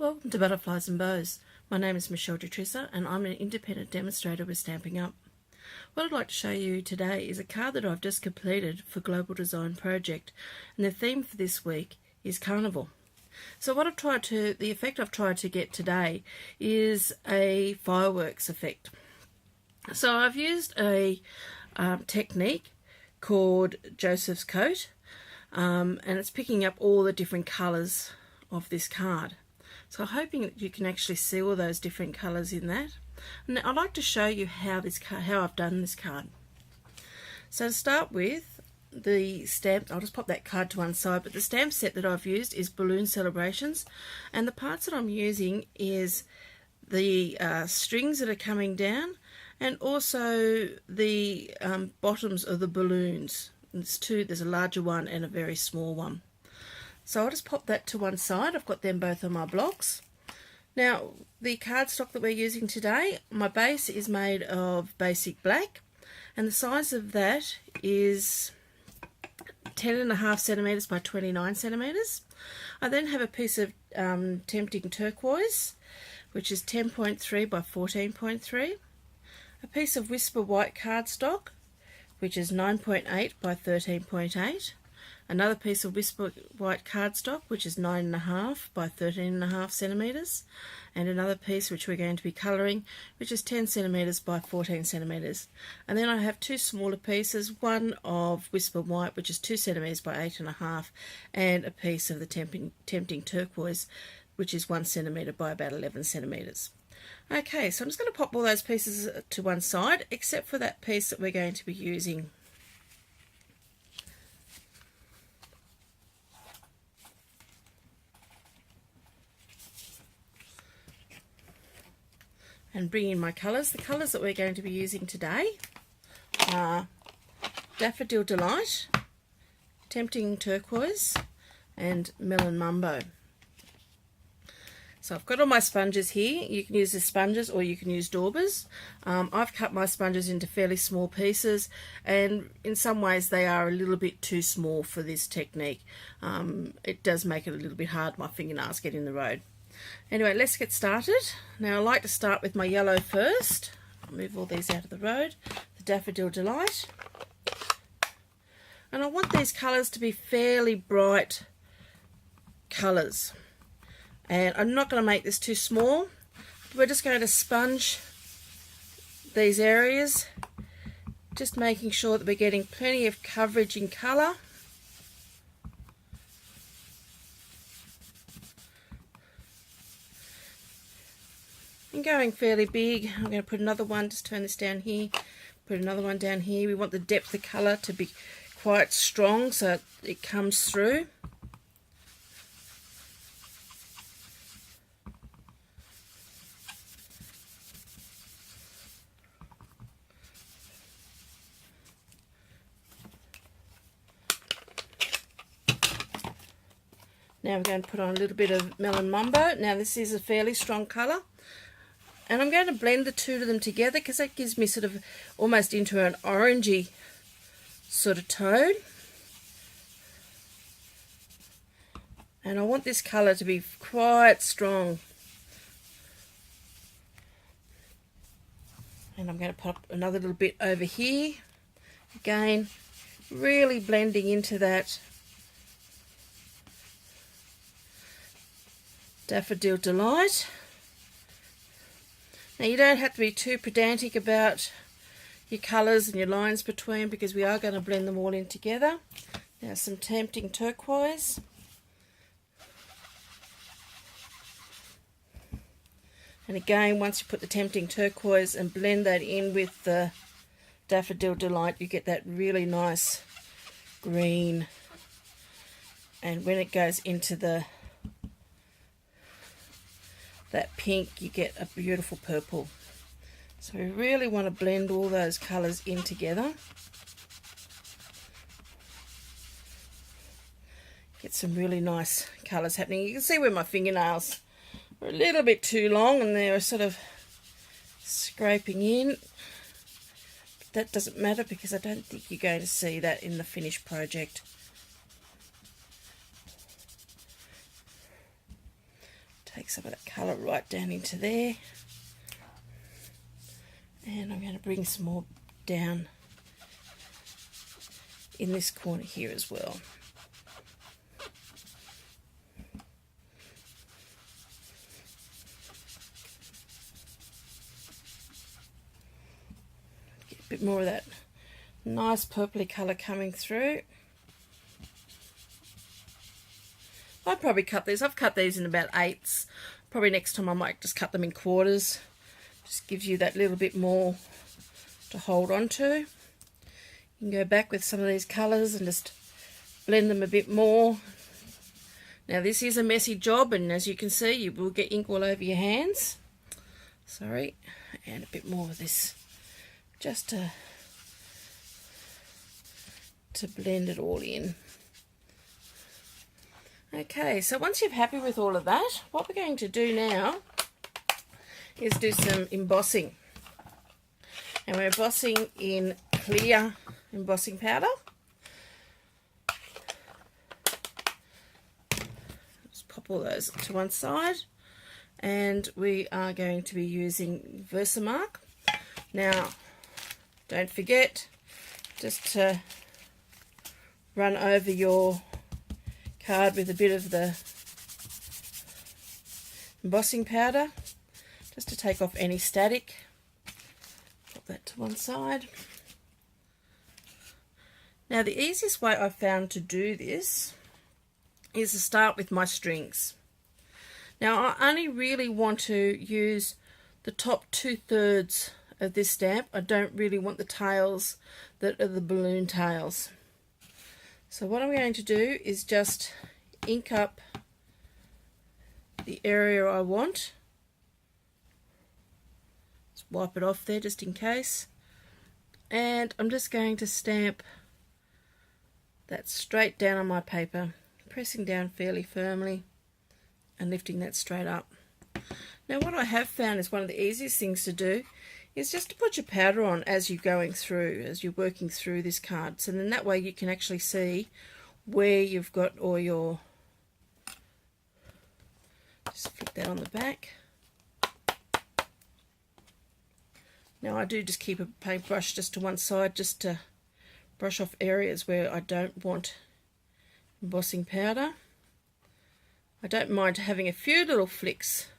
Welcome to Butterflies and Bows. My name is Michele Jutrisa and I'm an independent demonstrator with Stampin' Up. What I'd like to show you today is a card that I've just completed for Global Design Project, and the theme for this week is Carnival. So what the effect I've tried to get today is a fireworks effect. So I've used a technique called Joseph's Coat, and it's picking up all the different colours of this card. So I'm hoping that you can actually see all those different colours in that. And I'd like to show you how I've done this card. So to start with, the stamp, I'll just pop that card to one side, but the stamp set that I've used is Balloon Celebrations, and the parts that I'm using is the strings that are coming down and also the bottoms of the balloons. There's a larger one and a very small one. So I'll just pop that to one side. I've got them both on my blocks. Now, the cardstock that we're using today, my base is made of basic black, and the size of that is 10.5 centimetres by 29 centimetres. I then have a piece of Tempting Turquoise, which is 10.3 by 14.3. A piece of Whisper White cardstock, which is 9.8 by 13.8. Another piece of Whisper White cardstock, which is 9.5 by 13.5 centimetres, and another piece which we're going to be colouring, which is 10 centimetres by 14 centimetres. And then I have two smaller pieces, one of Whisper White, which is 2 centimetres by 8.5, and a piece of the Tempting Turquoise, which is 1 centimetre by about 11 centimetres. Okay, so I'm just going to pop all those pieces to one side, except for that piece that we're going to be using. And bring in my colours. The colours that we're going to be using today are Daffodil Delight, Tempting Turquoise, and Melon Mumbo. So I've got all my sponges here. You can use the sponges or you can use daubers. I've cut my sponges into fairly small pieces, and in some ways they are a little bit too small for this technique. It does make it a little bit hard. My fingernails get in the road. Anyway, let's get started. Now I like to start with my yellow first. I'll move all these out of the road. The Daffodil Delight. And I want these colours to be fairly bright colours. And I'm not going to make this too small. We're just going to sponge these areas, just making sure that we're getting plenty of coverage in colour. And going fairly big, I'm going to put another one, just turn this down here, put another one down here. We want the depth of colour to be quite strong so it comes through. Now I'm going to put on a little bit of Melon Mumbo. Now this is a fairly strong colour. And I'm going to blend the two of them together because that gives me sort of almost into an orangey sort of tone. And I want this colour to be quite strong. And I'm going to pop another little bit over here. Again, really blending into that Daffodil Delight. Now you don't have to be too pedantic about your colours and your lines between, because we are going to blend them all in together. Now some Tempting Turquoise. And again, once you put the Tempting Turquoise and blend that in with the Daffodil Delight, you get that really nice green. And when it goes into that pink, you get a beautiful purple. So we really want to blend all those colours in together. Get some really nice colours happening. You can see where my fingernails are a little bit too long and they're sort of scraping in. But that doesn't matter because I don't think you're going to see that in the finished project. Take some of that colour right down into there. And I'm going to bring some more down in this corner here as well. Get a bit more of that nice purpley colour coming through. I'd probably cut these. I've cut these in about eighths. Probably next time I might just cut them in quarters. Just gives you that little bit more to hold on to. You can go back with some of these colours and just blend them a bit more. Now this is a messy job, and as you can see you will get ink all over your hands. Sorry. And a bit more of this just to blend it all in. Okay, so once you're happy with all of that, what we're going to do now is do some embossing. And we're embossing in clear embossing powder. Just pop all those to one side. And we are going to be using Versamark. Now, don't forget just to run over your card with a bit of the embossing powder just to take off any static. Put that to one side. Now the easiest way I've found to do this is to start with my strings. Now I only really want to use the top 2/3 of this stamp. I don't really want the tails that are the balloon tails. So what I'm going to do is just ink up the area I want. Just wipe it off there just in case. And I'm just going to stamp that straight down on my paper, pressing down fairly firmly and lifting that straight up. Now what I have found is one of the easiest things to do is just to put your powder on as you're going through, as you're working through this card. So then that way you can actually see where you've got all your, just flick that on the back. Now I do just keep a paintbrush just to one side just to brush off areas where I don't want embossing powder. I don't mind having a few little flicks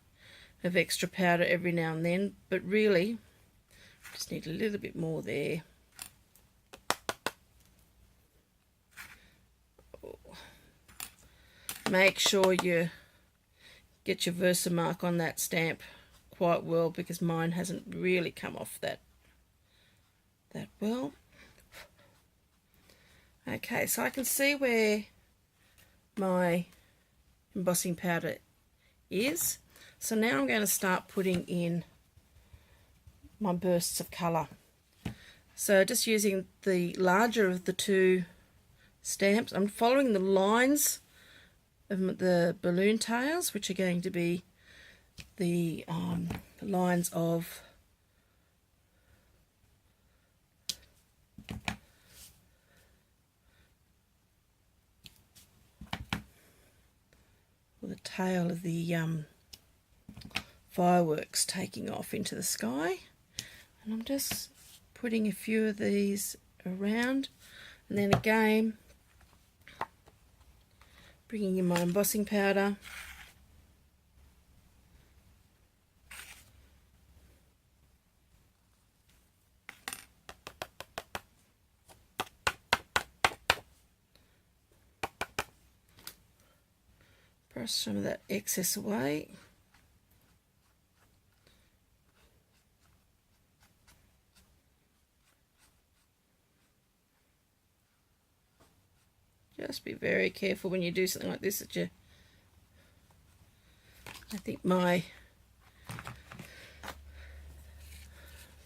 of extra powder every now and then, but really just need a little bit more there. Make sure you get your Versamark on that stamp quite well, because mine hasn't really come off that well. Okay, so I can see where my embossing powder is. So now I'm going to start putting in my bursts of colour. So just using the larger of the two stamps, I'm following the lines of the balloon tails, which are going to be the lines of the tail of the fireworks taking off into the sky. And I'm just putting a few of these around, and then again bringing in my embossing powder. Brush some of that excess away. Just be very careful when you do something like this that you... I think my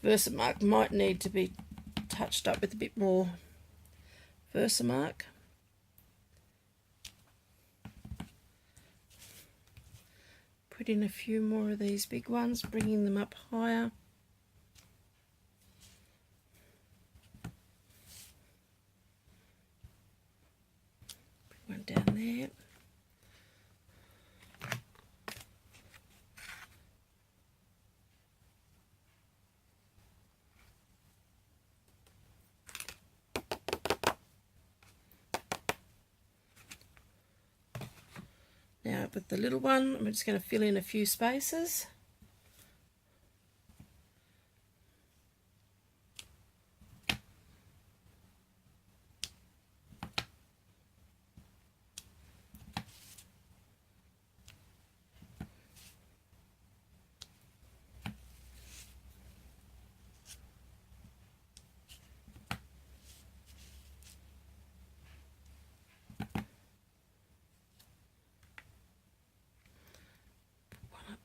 Versamark might need to be touched up with a bit more Versamark. Put in a few more of these big ones, bringing them up higher. Bring one down there. Now with the little one, I'm just going to fill in a few spaces.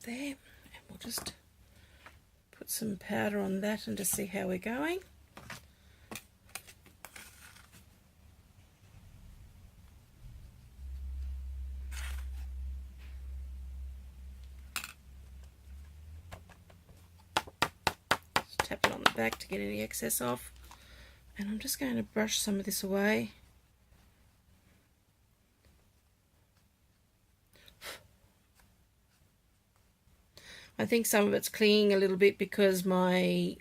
There, and we'll just put some powder on that and just see how we're going. Just tap it on the back to get any excess off, and I'm just going to brush some of this away. I think some of it's clinging a little bit because my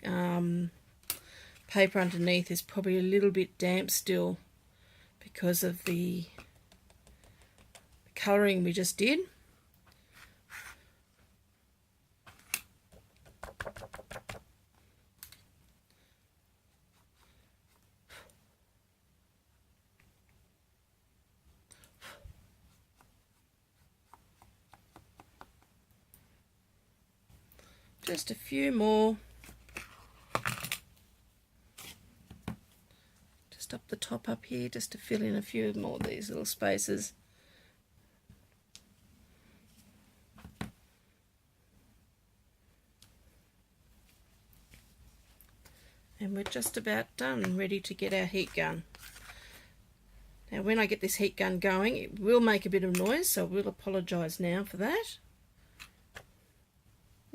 paper underneath is probably a little bit damp still because of the colouring we just did. Just a few more, just up the top up here, just to fill in a few more of these little spaces. And we're just about done, ready to get our heat gun. Now when I get this heat gun going, it will make a bit of noise, so I will apologise now for that.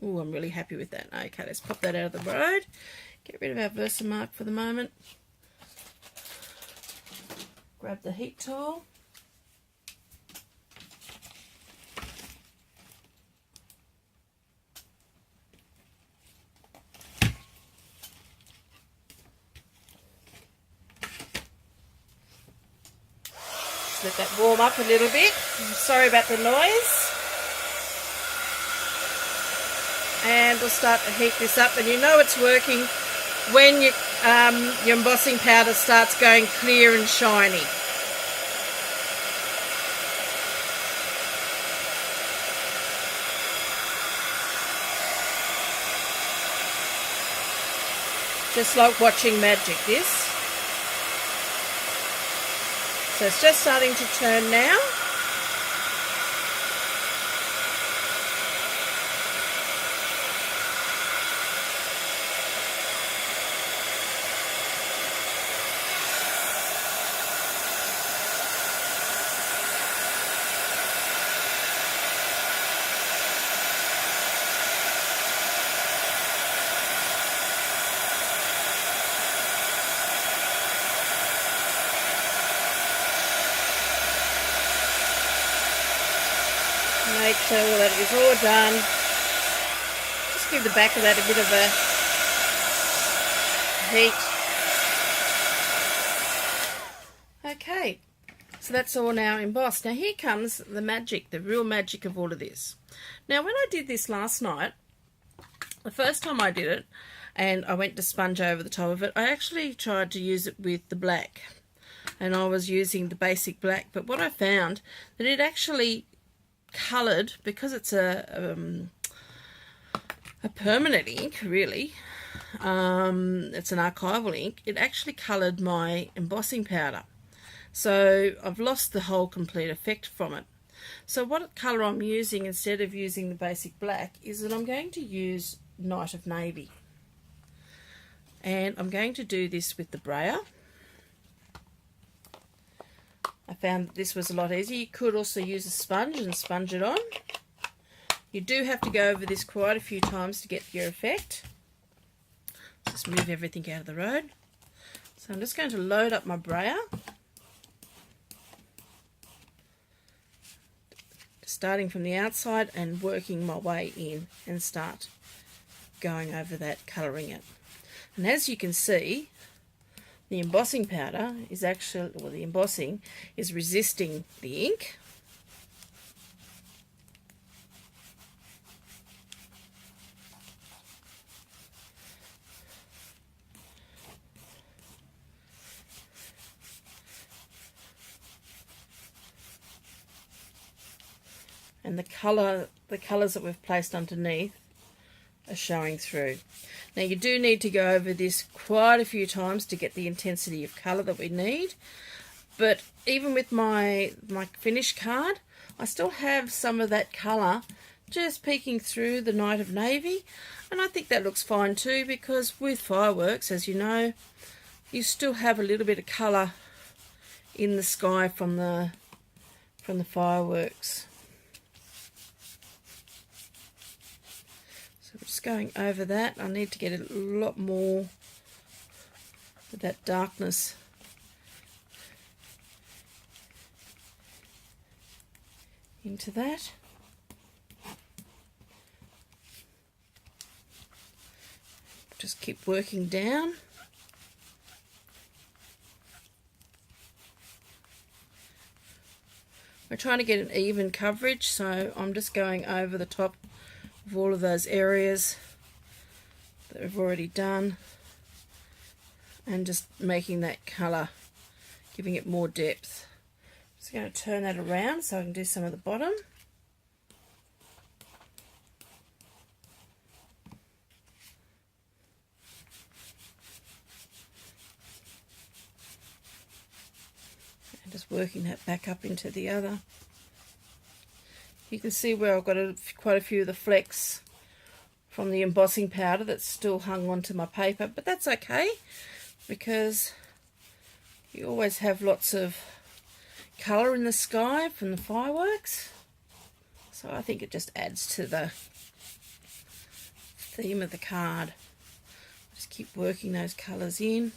Oh, I'm really happy with that. Okay, let's pop that out of the road. Get rid of our Versamark for the moment. Grab the heat tool. Just let that warm up a little bit. I'm sorry about the noise. And we'll start to heat this up, and you know it's working when your embossing powder starts going clear and shiny. Just like watching magic, this. So it's just starting to turn now. Make sure that it is all done. Just give the back of that a bit of a heat. Okay, so that's all now embossed. Now here comes the magic, the real magic of all of this. Now when I did this last night, the first time I did it, and I went to sponge over the top of it, I actually tried to use it with the black. And I was using the basic black, but what I found, that it actually coloured, because it's a permanent ink, really, it's an archival ink, it actually coloured my embossing powder. So I've lost the whole complete effect from it. So what colour I'm using instead of using the basic black is that I'm going to use Night of Navy. And I'm going to do this with the brayer. I found that this was a lot easier. You could also use a sponge and sponge it on. You do have to go over this quite a few times to get your effect. Just move everything out of the road. So I'm just going to load up my brayer. Starting from the outside and working my way in, and start going over that, colouring it. And as you can see, the embossing powder is actually, or the embossing is resisting the ink. and the colours that we've placed underneath are showing through. Now you do need to go over this quite a few times to get the intensity of colour that we need, but even with my finished card, I still have some of that colour just peeking through the Night of Navy, and I think that looks fine too, because with fireworks, as you know, you still have a little bit of colour in the sky from the fireworks. So I'm just going over that. I need to get a lot more of that darkness into that. Just keep working down. We're trying to get an even coverage, so I'm just going over the top of all of those areas that we've already done and just making that colour, giving it more depth. Just going to turn that around so I can do some of the bottom. Just working that back up into the other. You can see where I've got quite a few of the flecks from the embossing powder that's still hung onto my paper, but that's okay because you always have lots of colour in the sky from the fireworks, so I think it just adds to the theme of the card. Just keep working those colours in.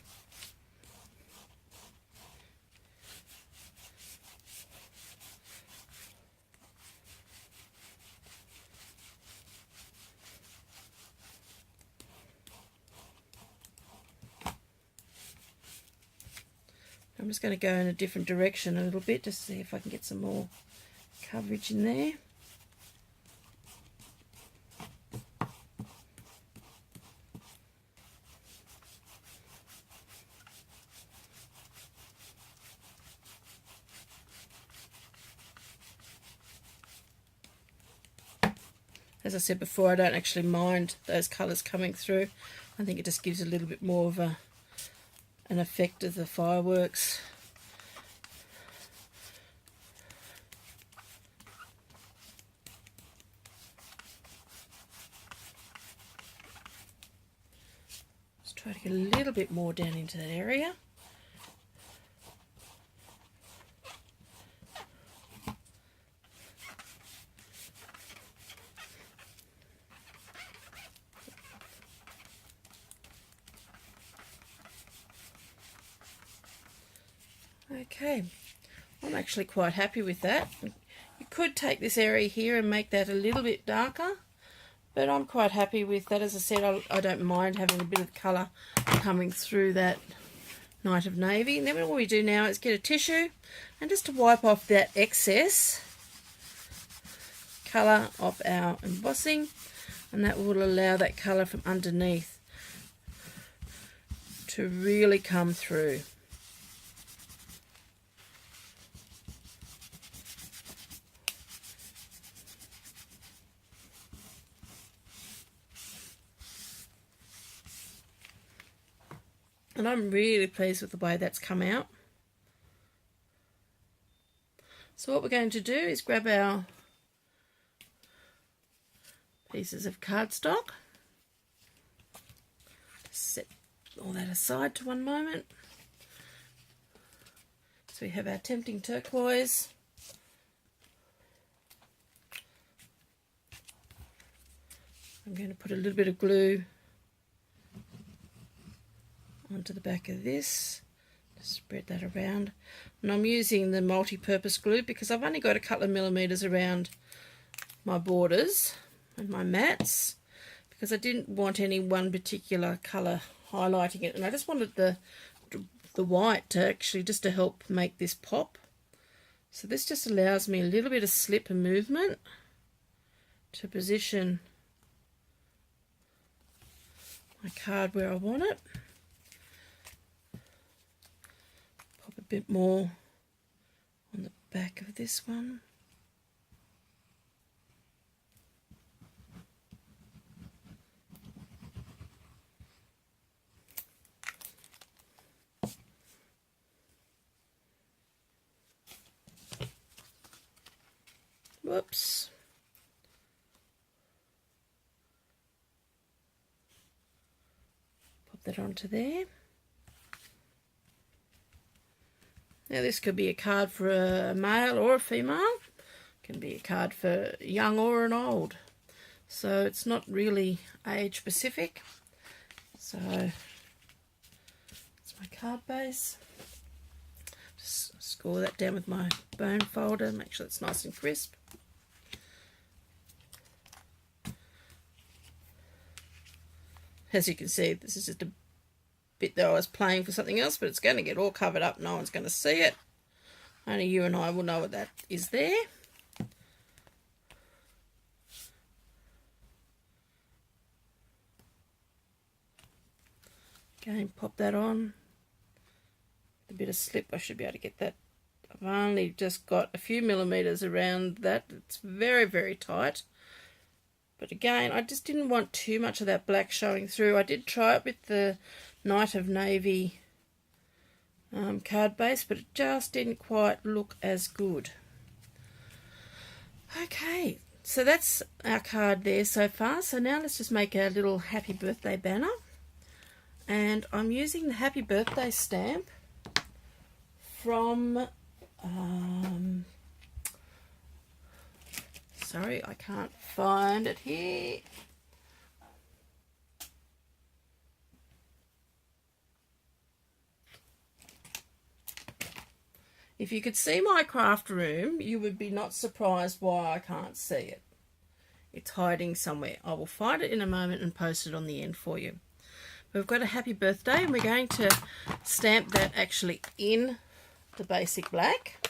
I'm just going to go in a different direction a little bit, just to see if I can get some more coverage in there. As I said before, I don't actually mind those colours coming through. I think it just gives a little bit more of an effect of the fireworks. Let's try to get a little bit more down into that area. Okay, I'm actually quite happy with that. You could take this area here and make that a little bit darker, but I'm quite happy with that. As I said, I don't mind having a bit of colour coming through that Night of Navy. And then what we do now is get a tissue and just to wipe off that excess colour of our embossing, and that will allow that colour from underneath to really come through. And I'm really pleased with the way that's come out. So what we're going to do is grab our pieces of cardstock. Set all that aside to one moment. So we have our tempting turquoise. I'm going to put a little bit of glue onto the back of this, just spread that around, and I'm using the multi-purpose glue because I've only got a couple of millimeters around my borders and my mats, because I didn't want any one particular colour highlighting it, and I just wanted the white to actually just to help make this pop. So this just allows me a little bit of slip and movement to position my card where I want it. Bit more on the back of this one. Whoops. Pop that onto there. Now this could be a card for a male or a female. It can be a card for young or an old. So it's not really age specific. So that's my card base. Just score that down with my bone folder, make sure it's nice and crisp. As you can see, this is just a bit that I was playing for something else, but it's going to get all covered up. No one's going to see it. Only you and I will know what that is there. Again, pop that on. With a bit of slip, I should be able to get that. I've only just got a few millimeters around that. It's very, very tight. But again, I just didn't want too much of that black showing through. I did try it with the Night of Navy card base, but it just didn't quite look as good. Okay, so that's our card there so far. So now let's just make our little happy birthday banner. And I'm using the happy birthday stamp from, sorry, I can't find it here. If you could see my craft room, you would be not surprised why I can't see it. It's hiding somewhere. I will find it in a moment and post it on the end for you. We've got a happy birthday, and we're going to stamp that actually in the basic black.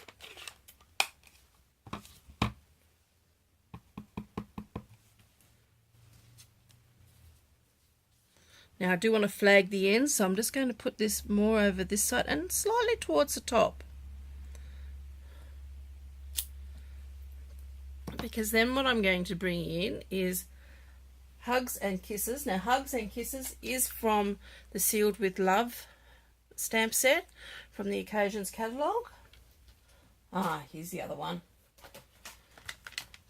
Now I do want to flag the ends, so I'm just going to put this more over this side and slightly towards the top. Because then what I'm going to bring in is Hugs and Kisses. Now Hugs and Kisses is from the Sealed with Love stamp set from the Occasions catalogue. Ah, here's the other one.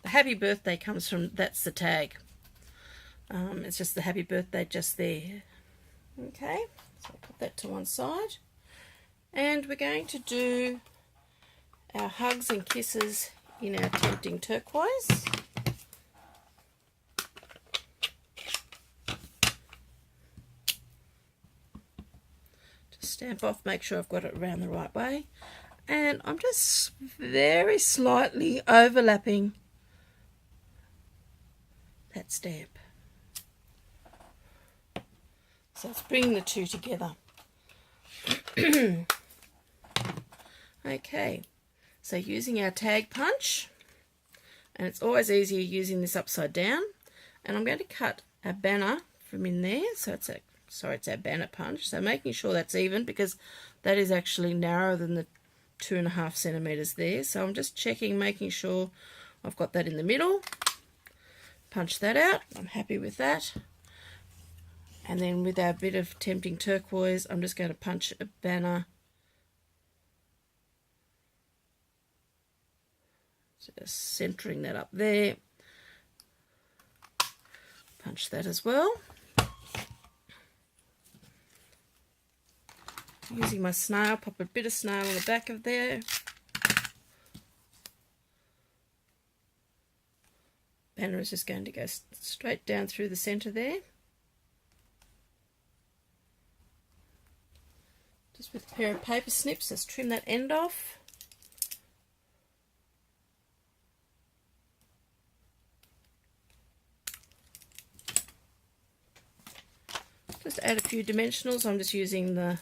The happy birthday comes from, that's the tag. It's just the happy birthday just there. Okay, so I'll put that to one side. And we're going to do our Hugs and Kisses in our Tempting Turquoise. Just stamp off, make sure I've got it around the right way. And I'm just very slightly overlapping that stamp. So let's bring the two together. Okay, so using our tag punch, and it's always easier using this upside down, and I'm going to cut a banner from in there. So it's our banner punch. So making sure that's even, because that is actually narrower than the 2.5 centimeters there. So I'm just checking, making sure I've got that in the middle. Punch that out. I'm happy with that. And then with our bit of Tempting Turquoise, I'm just going to punch a banner. Just centering that up there. Punch that as well. Using my snail, pop a bit of snail on the back of there. Banner is just going to go straight down through the centre there. Just with a pair of paper snips, just trim that end off. Just add a few dimensionals. I'm just using the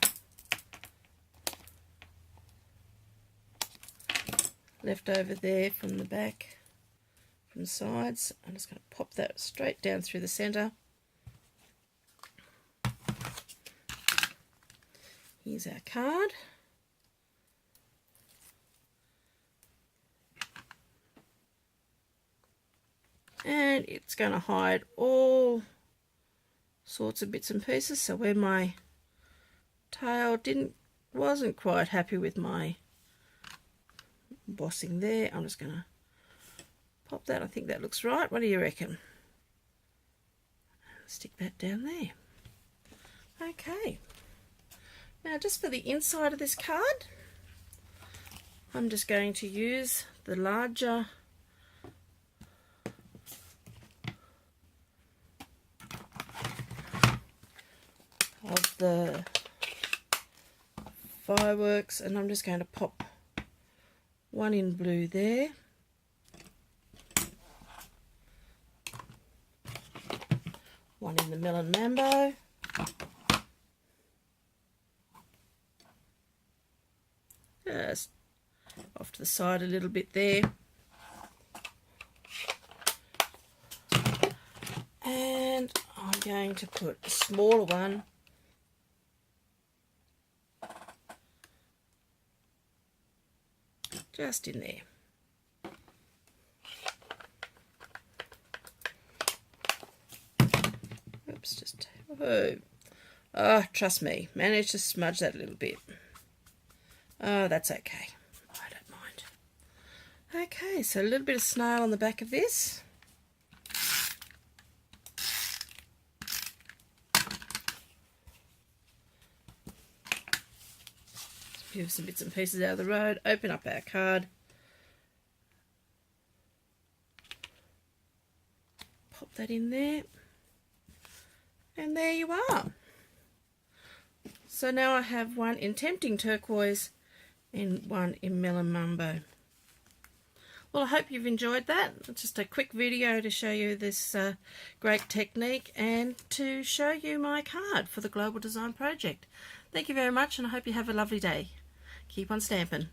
leftover there from the back, from the sides. I'm just going to pop that straight down through the centre. Here's our card. And it's going to hide all sorts of bits and pieces. So where my tail wasn't quite happy with my embossing there, I'm just going to Pop that. I think that looks right. What do you reckon? Stick that down there. Okay. Now just for the inside of this card, I'm just going to use the larger of the fireworks, and I'm just going to pop one in blue there. One in the melon mambo. Just off to the side a little bit there. And I'm going to put a smaller one just in there. Oops, just, oh, trust me, managed to smudge that a little bit. Oh, that's okay. I don't mind. Okay, so a little bit of snail on the back of this. Move some bits and pieces out of the road, open up our card, pop that in there, and there you are. So now I have one in tempting turquoise and one in melon mambo. Well, I hope you've enjoyed that. It's just a quick video to show you this great technique and to show you my card for the Global Design Project. Thank you very much, and I hope you have a lovely day. Keep on stamping.